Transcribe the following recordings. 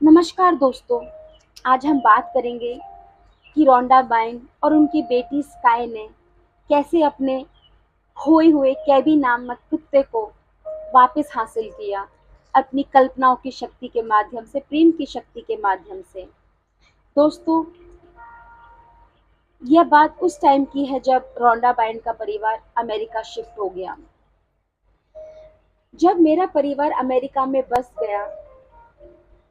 नमस्कार दोस्तों। आज हम बात करेंगे कि रोंडा बाइन और उनकी बेटी स्काई ने कैसे अपने खोए हुए कैबी नामक कुत्ते को वापस हासिल किया, अपनी कल्पनाओं की शक्ति के माध्यम से, प्रेम की शक्ति के माध्यम से। दोस्तों, यह बात उस टाइम की है जब रोंडा बाइन का परिवार अमेरिका शिफ्ट हो गया। जब मेरा परिवार अमेरिका में बस गया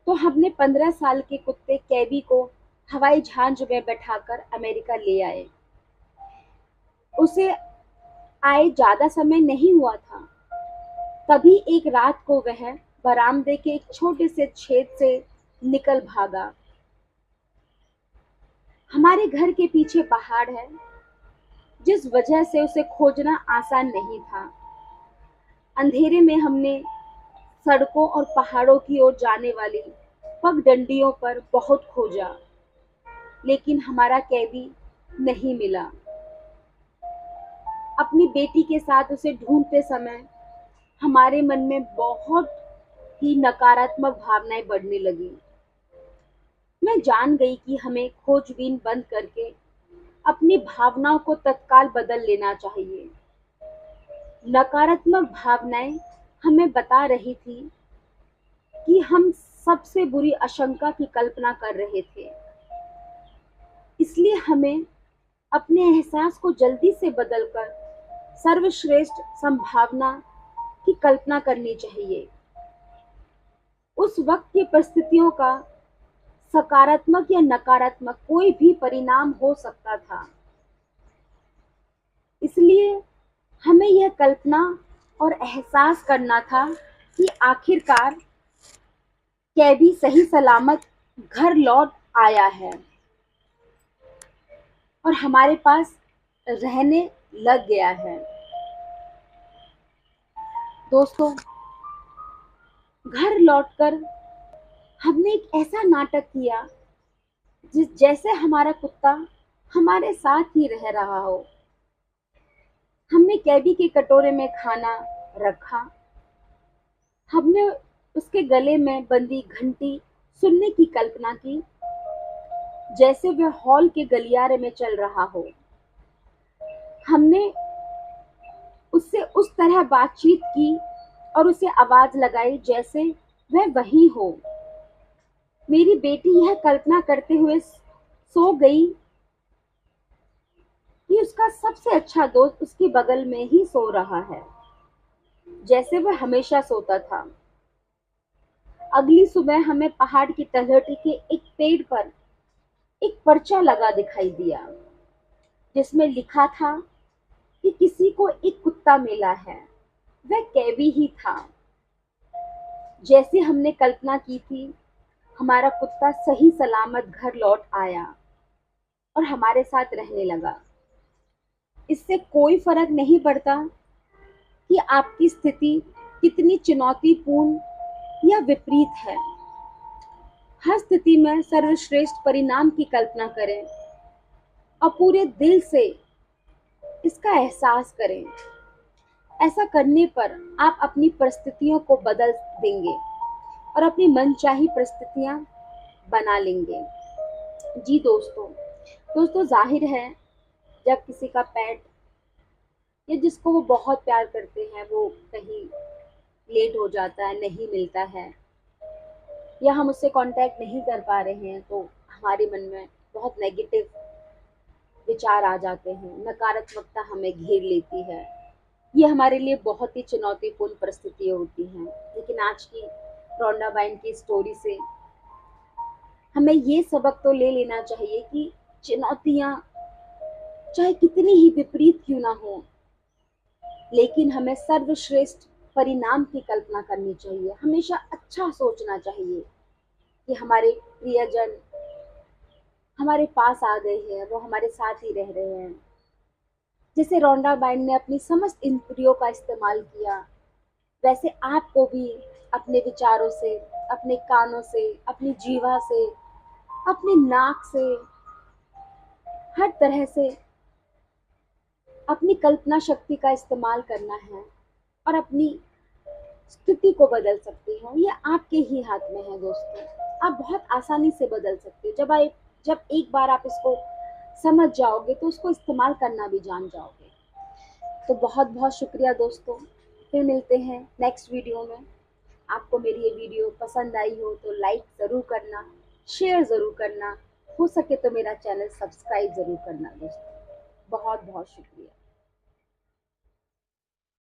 तो हमने 15 साल के कुत्ते कैबी को हवाई जहाज में बैठाकर अमेरिका ले आए। उसे आए ज्यादा समय नहीं हुआ था, तभी एक रात को वह बरामदे के एक छोटे से छेद से निकल भागा। हमारे घर के पीछे पहाड़ है, जिस वजह से उसे खोजना आसान नहीं था। अंधेरे में हमने सड़कों और पहाड़ों की ओर जाने वाली पगडंडियों पर बहुत खोजा, लेकिन हमारा कैबी नहीं मिला। अपनी बेटी के साथ उसे ढूंढते समय हमारे मन में बहुत ही नकारात्मक भावनाएं बढ़ने लगी। मैं जान गई कि हमें खोजबीन बंद करके अपनी भावनाओं को तत्काल बदल लेना चाहिए। नकारात्मक भावनाएं हमें बता रही थी कि हम सबसे बुरी आशंका की कल्पना कर रहे थे, इसलिए हमें अपने एहसास को जल्दी से बदलकर सर्वश्रेष्ठ संभावना की कल्पना करनी चाहिए। उस वक्त की परिस्थितियों का सकारात्मक या नकारात्मक कोई भी परिणाम हो सकता था, इसलिए हमें यह कल्पना और एहसास करना था कि आखिरकार कैबी सही सलामत घर लौट आया है और हमारे पास रहने लग गया है। दोस्तों, घर लौटकर हमने एक ऐसा नाटक किया जिस जैसे हमारा कुत्ता हमारे साथ ही रह रहा हो। हमने कैबी के कटोरे में खाना रखा, हमने उसके गले में बंधी घंटी सुनने की कल्पना की, जैसे वह हॉल के गलियारे में चल रहा हो। हमने उससे उस तरह बातचीत की और उसे आवाज लगाई जैसे वह वहीं हो। मेरी बेटी यह कल्पना करते हुए सो गई कि उसका सबसे अच्छा दोस्त उसके बगल में ही सो रहा है, जैसे वह हमेशा सोता था। अगली सुबह हमें पहाड़ की तलहटी के एक पेड़ पर एक पर्चा लगा दिखाई दिया, जिसमें लिखा था कि किसी को एक कुत्ता मिला है। वह कैबी ही था। जैसे हमने कल्पना की थी, हमारा कुत्ता सही सलामत घर लौट आया और हमारे साथ रहने लगा। इससे कोई फर्क नहीं पड़ता कि आपकी स्थिति कितनी चुनौतीपूर्ण या विपरीत है। हर स्थिति में सर्वश्रेष्ठ परिणाम की कल्पना करें और पूरे दिल से इसका एहसास करें। ऐसा करने पर आप अपनी परिस्थितियों को बदल देंगे और अपनी मनचाही परिस्थितियां बना लेंगे। जी दोस्तों, जाहिर है जब किसी का पेट या जिसको वो बहुत प्यार करते हैं वो कहीं लेट हो जाता है, नहीं मिलता है, या हम उससे कांटेक्ट नहीं कर पा रहे हैं, तो हमारे मन में बहुत नेगेटिव विचार आ जाते हैं, नकारात्मकता हमें घेर लेती है। ये हमारे लिए बहुत ही चुनौतीपूर्ण परिस्थितियाँ होती हैं। लेकिन आज की रोंडा बाइन की स्टोरी से हमें ये सबक तो ले लेना चाहिए कि चुनौतियाँ चाहे कितनी ही विपरीत क्यों ना हो, लेकिन हमें सर्वश्रेष्ठ परिणाम की कल्पना करनी चाहिए। हमेशा अच्छा सोचना चाहिए कि हमारे प्रियजन हमारे पास आ गए हैं, वो हमारे साथ ही रह रहे हैं। जैसे रोंडा बाइन ने अपनी समस्त इंद्रियों का इस्तेमाल किया, वैसे आपको भी अपने विचारों से, अपने कानों से, अपनी जीवा से, अपने नाक से, हर तरह से अपनी कल्पना शक्ति का इस्तेमाल करना है और अपनी स्थिति को बदल सकते हो। ये आपके ही हाथ में है दोस्तों। आप बहुत आसानी से बदल सकते हो। जब एक बार आप इसको समझ जाओगे तो उसको इस्तेमाल करना भी जान जाओगे। तो बहुत बहुत शुक्रिया दोस्तों, फिर मिलते हैं नेक्स्ट वीडियो में। आपको मेरी ये वीडियो पसंद आई हो तो लाइक ज़रूर करना, शेयर ज़रूर करना, हो सके तो मेरा चैनल सब्सक्राइब ज़रूर करना दोस्तों। बहुत बहुत शुक्रिया।